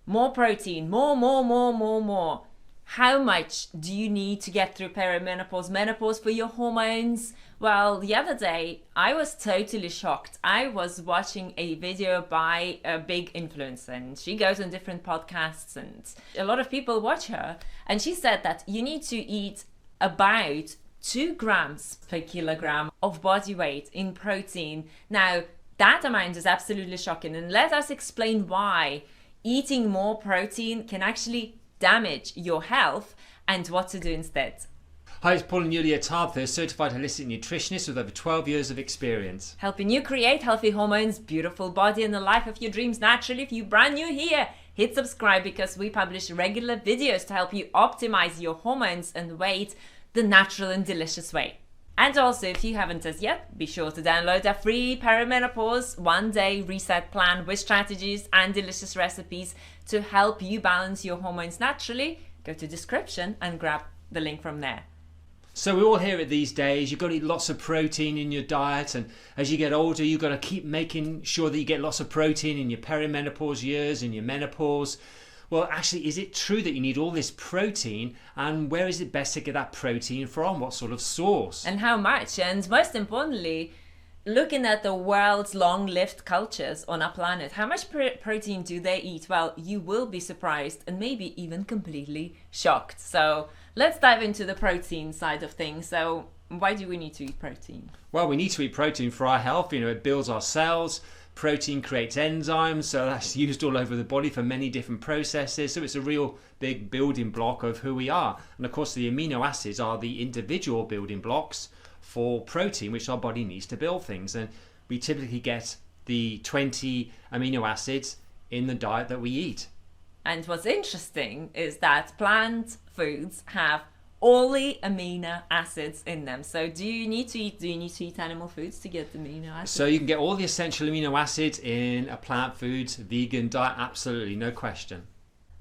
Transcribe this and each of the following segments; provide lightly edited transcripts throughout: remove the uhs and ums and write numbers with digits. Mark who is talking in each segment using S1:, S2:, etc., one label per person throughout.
S1: more protein, more. How much do you need to get through perimenopause, menopause for your hormones? Well, the other day, I was totally shocked. I was watching a video by a big influencer, and she goes on different podcasts, and a lot of people watch her. And she said that you need to eat about 2 grams per kilogram of body weight in protein. Now, that amount is absolutely shocking. And let us explain why eating more protein can actually damage your health and what to do instead.
S2: Hi, it's Paul and Yulia Tarther, certified holistic nutritionist with over 12 years of experience.
S1: Helping you create healthy hormones, beautiful body, and the life of your dreams naturally. If you're brand new here, hit subscribe because we publish regular videos to help you optimize your hormones and weight the natural and delicious way. And also, if you haven't as yet, be sure to download our free Perimenopause one-day reset plan with strategies and delicious recipes to help you balance your hormones naturally. Go to description and grab the link from there.
S2: So we all hear it these days, you've got to eat lots of protein in your diet, and as you get older you've got to keep making sure that you get lots of protein in your perimenopause years, in your menopause. Well, actually, is it true that you need all this protein, and where is it best to get that protein from? What sort of source?
S1: And how much? And most importantly, looking at the world's long-lived cultures on our planet, how much protein do they eat? Well, you will be surprised and maybe even completely shocked. So let's dive into the protein side of things. So why do we need to eat protein?
S2: Well, we need to eat protein for our health. It builds our cells. Protein creates enzymes, so that's used all over the body for many different processes. So it's a real big building block of who we are. And of course, the amino acids are the individual building blocks for protein, which our body needs to build things. And we typically get the 20 amino acids in the diet that we eat.
S1: And what's interesting is that plant foods have all the amino acids in them. So do you need to eat animal foods to get the amino acids?
S2: So you can get all the essential amino acids in a plant foods vegan diet, absolutely, no question.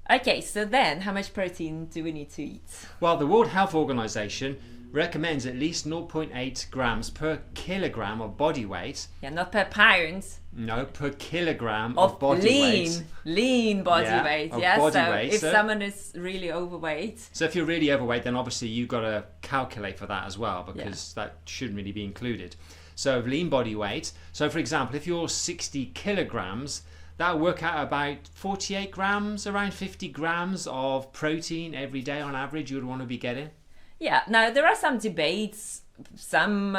S1: Okay, so then how much protein do we need to eat?
S2: Well, the World Health Organization recommends at least 0.8 grams per kilogram of body weight.
S1: Yeah, not per pound.
S2: No, per kilogram of body weight.
S1: Lean body weight.
S2: Yeah, body
S1: so
S2: weight.
S1: If someone is really overweight.
S2: So if you're really overweight, then obviously you've got to calculate for that as well, because that shouldn't really be included. So lean body weight. So for example, if you're 60 kilograms, that will work out about 48 grams, around 50 grams of protein every day on average you would want to be getting.
S1: Yeah, now there are some debates, some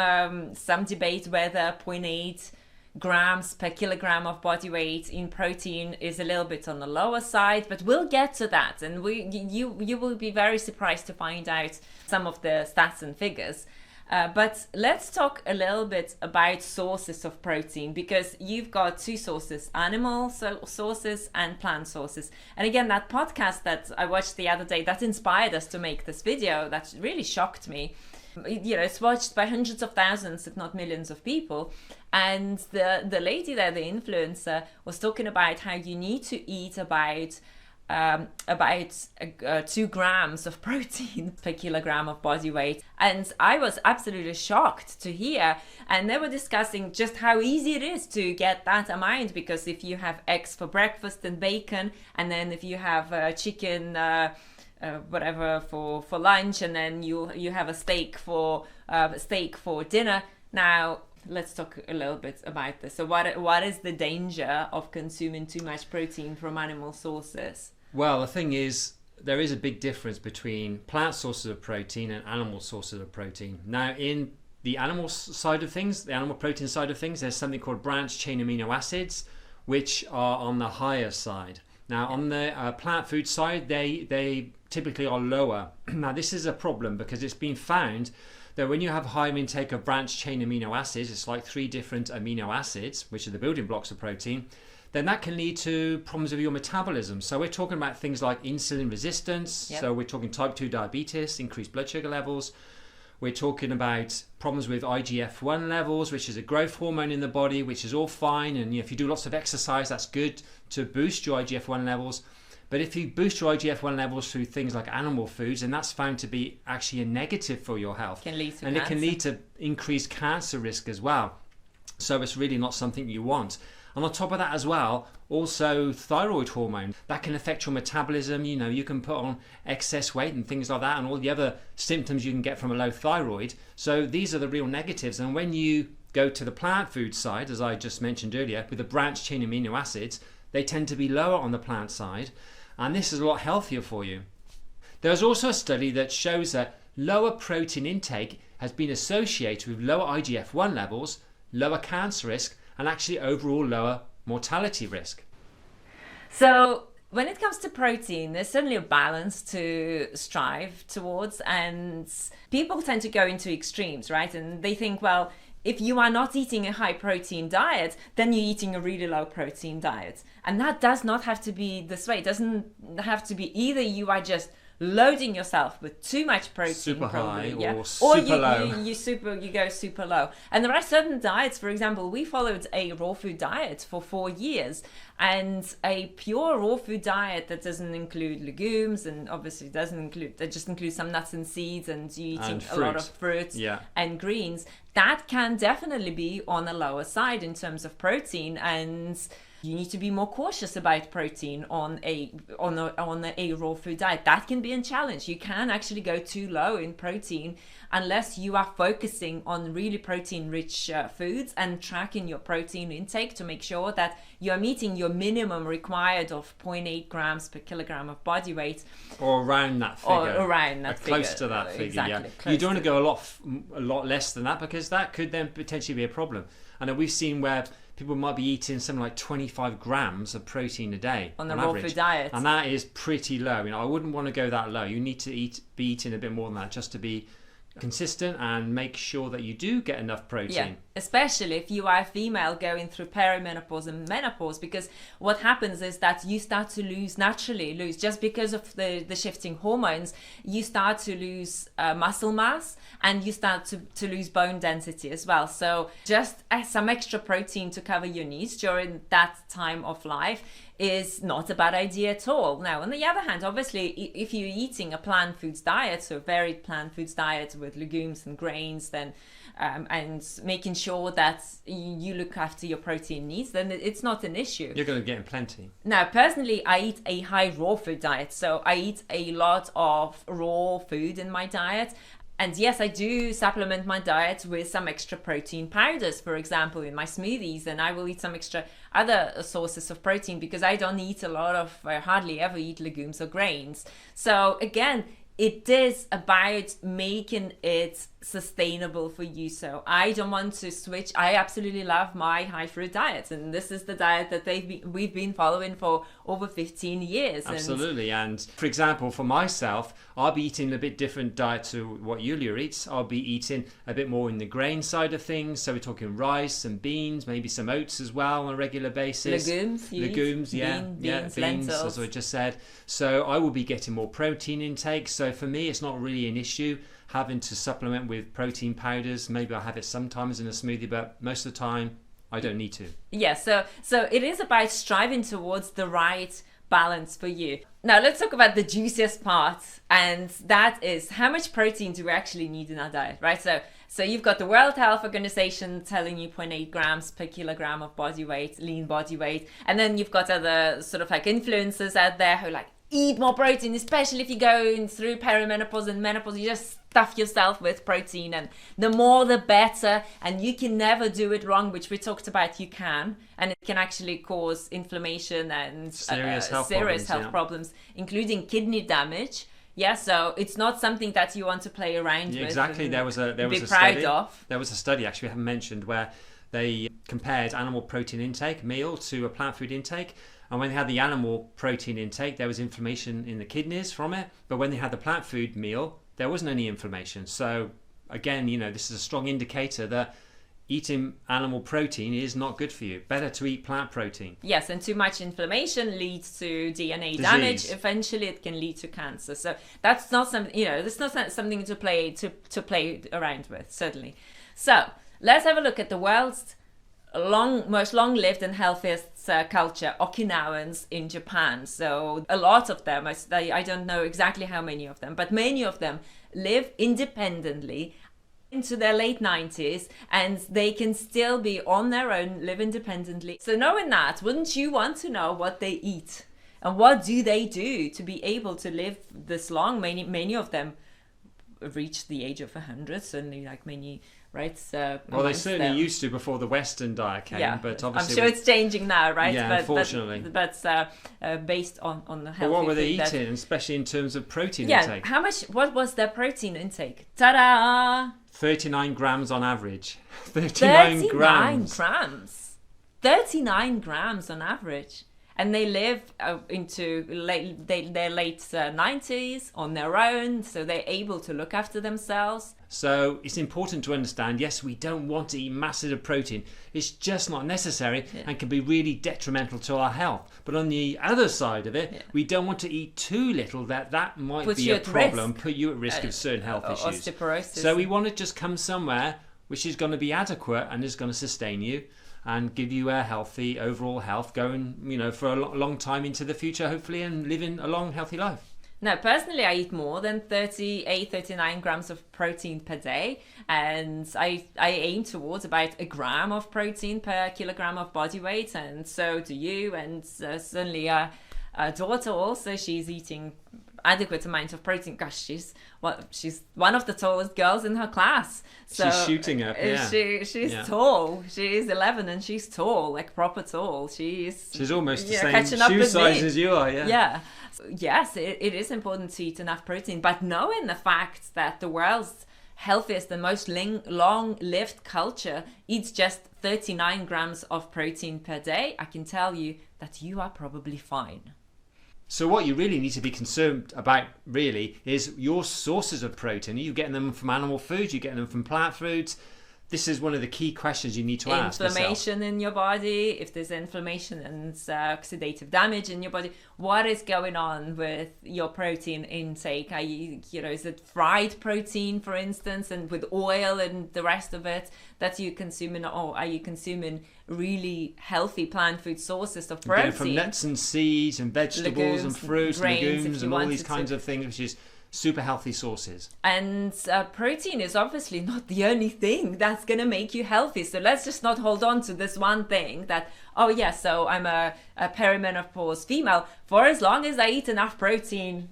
S1: debate whether 0.8 grams per kilogram of body weight in protein is a little bit on the lower side, but we'll get to that, and you will be very surprised to find out some of the stats and figures. But let's talk a little bit about sources of protein, because you've got two sources, animal sources and plant sources. And again, that podcast that I watched the other day, that inspired us to make this video, that really shocked me. It's watched by hundreds of thousands, if not millions of people. And the lady there, the influencer, was talking about how you need to eat about 2 grams of protein per kilogram of body weight. And I was absolutely shocked to hear, and they were discussing just how easy it is to get that amount, because if you have eggs for breakfast and bacon, and then if you have chicken whatever for lunch, and then you have a steak for dinner. Now let's talk a little bit about this. So what is the danger of consuming too much protein from animal sources?
S2: Well, the thing is, there is a big difference between plant sources of protein and animal sources of protein. Now, in the animal side of things, the animal protein side of things, there's something called branched chain amino acids, which are on the higher side. Now, on the plant food side, they typically are lower. Now, this is a problem because it's been found that when you have high intake of branched chain amino acids, it's like 3 different amino acids, which are the building blocks of protein, then that can lead to problems with your metabolism. So we're talking about things like insulin resistance. Yep. So we're talking type 2 diabetes, increased blood sugar levels. We're talking about problems with IGF-1 levels, which is a growth hormone in the body, which is all fine. And if you do lots of exercise, that's good to boost your IGF-1 levels. But if you boost your IGF-1 levels through things like animal foods, and that's found to be actually a negative for your health.
S1: Can lead to
S2: and
S1: cancer.
S2: It can lead to increased cancer risk as well. So it's really not something you want. And on top of that as well, also thyroid hormone that can affect your metabolism. You can put on excess weight and things like that, and all the other symptoms you can get from a low thyroid. So these are the real negatives. And when you go to the plant food side, as I just mentioned earlier, with the branched chain amino acids, they tend to be lower on the plant side, and this is a lot healthier for you. There's also a study that shows that lower protein intake has been associated with lower IGF-1 levels, lower cancer risk, and actually overall lower mortality risk.
S1: So when it comes to protein, there's certainly a balance to strive towards, and people tend to go into extremes, right? And they think, well, if you are not eating a high protein diet, then you're eating a really low protein diet. And that does not have to be this way. It doesn't have to be either you are just loading yourself with too much protein,
S2: super
S1: probably,
S2: high,
S1: yeah?
S2: or super low.
S1: You go super low. And there are certain diets, for example, we followed a raw food diet for 4 years, and a pure raw food diet that doesn't include legumes, and obviously that just includes some nuts and seeds, and you eating a lot of fruit and greens, that can definitely be on the lower side in terms of protein, and you need to be more cautious about protein on a raw food diet. That can be a challenge. You can actually go too low in protein unless you are focusing on really protein-rich foods and tracking your protein intake to make sure that you are meeting your minimum required of 0.8 grams per kilogram of body weight.
S2: Or around that figure.
S1: Or around that figure.
S2: Close to that figure,
S1: exactly,
S2: yeah. You don't want to go a lot less than that, because that could then potentially be a problem. And we've seen where people might be eating something like 25 grams of protein a day
S1: on the raw food diet,
S2: and that is pretty low. I wouldn't want to go that low. You need to be eating a bit more than that just to be consistent and make sure that you do get enough protein.
S1: Yeah, especially if you are a female going through perimenopause and menopause, because what happens is that you start to naturally lose, just because of the shifting hormones, you start to lose muscle mass, and you start to lose bone density as well. So just some extra protein to cover your needs during that time of life is not a bad idea at all. Now, on the other hand, obviously, if you're eating a plant foods diet, so varied plant foods diet with legumes and grains, then and making sure that you look after your protein needs, then it's not an issue.
S2: You're going to get in plenty.
S1: Now, personally, I eat a high raw food diet, so I eat a lot of raw food in my diet. And yes, I do supplement my diet with some extra protein powders, for example, in my smoothies, and I will eat some extra other sources of protein, because I don't eat I hardly ever eat legumes or grains. So again, it is about making it sustainable for you. So I don't want to switch. I absolutely love my high fruit diet, and this is the diet that we've been following for over 15 years.
S2: Absolutely. And for example, for myself, I'll be eating a bit different diet to what Yulia eats. I'll be eating a bit more in the grain side of things. So we're talking rice and beans, maybe some oats as well on a regular basis.
S1: Legumes,
S2: beans,
S1: lentils,
S2: as I just said. So I will be getting more protein intake. So for me, it's not really an issue having to supplement with protein powders. Maybe I have it sometimes in a smoothie, but most of the time I don't need to.
S1: Yeah, so it is about striving towards the right balance for you. Now let's talk about the juiciest part, and that is how much protein do we actually need in our diet, right? So you've got the World Health Organization telling you 0.8 grams per kilogram of body weight, lean body weight, and then you've got other sort of like influencers out there who eat more protein, especially if you're going through perimenopause and menopause. You just stuff yourself with protein, and the more the better, and you can never do it wrong, which we talked about. You can, and it can actually cause inflammation and
S2: serious health
S1: problems, including kidney damage. Yeah, so it's not something that you want to play around with.
S2: Exactly. There was a study actually we haven't mentioned, where they compared animal protein intake, meal, to a plant food intake. And when they had the animal protein intake, there was inflammation in the kidneys from it. But when they had the plant food meal, there wasn't any inflammation. So again, this is a strong indicator that eating animal protein is not good for you. Better to eat plant protein.
S1: Yes, and too much inflammation leads to DNA damage. Eventually, it can lead to cancer. So that's not something, that's not something to play around with, certainly. So let's have a look at the world's most long-lived and healthiest culture, Okinawans in Japan. So a lot of them, I don't know exactly how many of them, but many of them live independently into their late 90s, and they can still be on their own, live independently. So knowing that, wouldn't you want to know what they eat and what do they do to be able to live this long? Many of them reach the age of 100, certainly, like many, right? So
S2: well, they certainly used to before the Western diet came,
S1: yeah,
S2: but obviously
S1: I'm sure it's changing now, right?
S2: Yeah, unfortunately.
S1: But based on the healthy.
S2: But what were they
S1: food
S2: eating, especially in terms of protein
S1: yeah,
S2: intake?
S1: what was their protein intake? Ta-da!
S2: 39 grams on average. 39 grams.
S1: 39 grams on average. And they live into their late 90s on their own, so they're able to look after themselves.
S2: So it's important to understand, yes, we don't want to eat masses of protein. It's just not necessary and can be really detrimental to our health. But on the other side of it, we don't want to eat too little that might be a problem, put you at risk of certain health issues.
S1: Osteoporosis.
S2: So we want to just come somewhere which is going to be adequate and is going to sustain you and give you a healthy overall health going, for a long time into the future, hopefully, and living a long, healthy life.
S1: Now, personally, I eat more than 39 grams of protein per day, and I aim towards about 1 gram of protein per kilogram of body weight, and so do you, and certainly our daughter also, she's eating adequate amount of protein. Gosh, she's one of the tallest girls in her class. So
S2: she's shooting up. Yeah,
S1: she's tall. She's 11 and she's tall, like proper tall. She's
S2: almost the same shoe size as you are. Yeah.
S1: Yeah. So, yes, it is important to eat enough protein, but knowing the fact that the world's healthiest and most long-lived culture eats just 39 grams of protein per day, I can tell you that you are probably fine.
S2: So what you really need to be concerned about really is your sources of protein. Are you getting them from animal foods? Are you getting them from plant foods? This is one of the key questions you need to ask yourself.
S1: Inflammation in your body, if there's inflammation and oxidative damage in your body, what is going on with your protein intake? Are you, is it fried protein, for instance, and with oil and the rest of it that you're consuming, or are you consuming really healthy plant food sources of protein?
S2: From nuts and seeds and vegetables and fruits and legumes and all these kinds of things, which is super healthy sources.
S1: And protein is obviously not the only thing that's going to make you healthy. So let's just not hold on to this one thing that, so I'm a perimenopause female. For as long as I eat enough protein,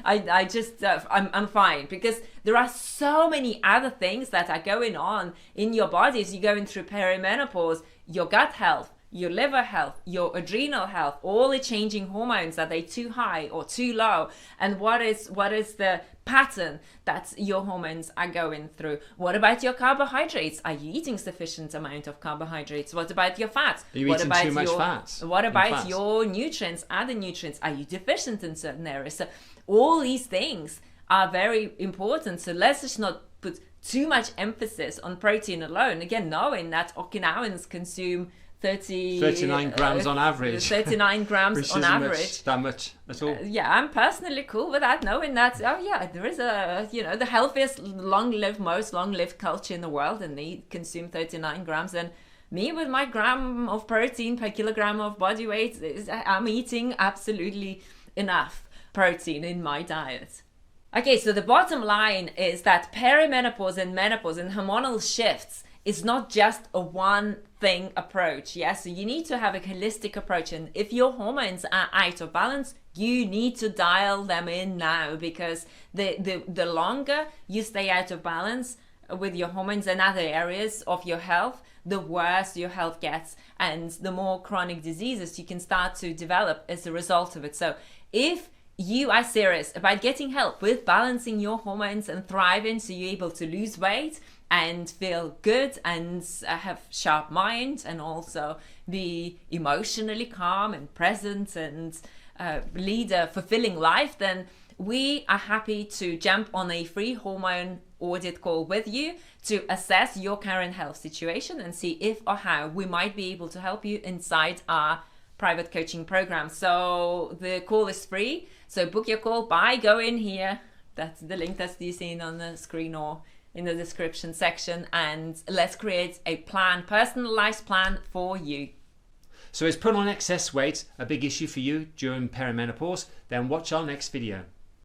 S1: I'm fine. Because there are so many other things that are going on in your body as you're going through perimenopause. Your gut health, your liver health, your adrenal health, all the changing hormones. Are they too high or too low? And what is the pattern that your hormones are going through? What about your carbohydrates? Are you eating sufficient amount of carbohydrates? What about your fats?
S2: Are you eating too much fats?
S1: What about your nutrients, other nutrients? Are you deficient in certain areas? So all these things are very important. So let's just not put too much emphasis on protein alone. Again, knowing that Okinawans consume 39
S2: grams on average.
S1: 39 grams on average.
S2: That much at all.
S1: I'm personally cool with that, knowing that, there is the healthiest, most long-lived culture in the world, and they consume 39 grams. And me with my gram of protein per kilogram of body weight, I'm eating absolutely enough protein in my diet. Okay, so the bottom line is that perimenopause and menopause and hormonal shifts is not just a one thing approach. So you need to have a holistic approach, and if your hormones are out of balance, you need to dial them in now, because the longer you stay out of balance with your hormones and other areas of your health, the worse your health gets, and the more chronic diseases you can start to develop as a result of it. So if you are serious about getting help with balancing your hormones and thriving so you're able to lose weight and feel good and have sharp mind and also be emotionally calm and present and lead a fulfilling life, then we are happy to jump on a free hormone audit call with you to assess your current health situation and see if or how we might be able to help you inside our private coaching program. So the call is free. So book your call by going here. That's the link that's you seen on the screen or in the description section, and let's create a personalized plan for you.
S2: So is putting on excess weight a big issue for you during perimenopause? Then watch our next video.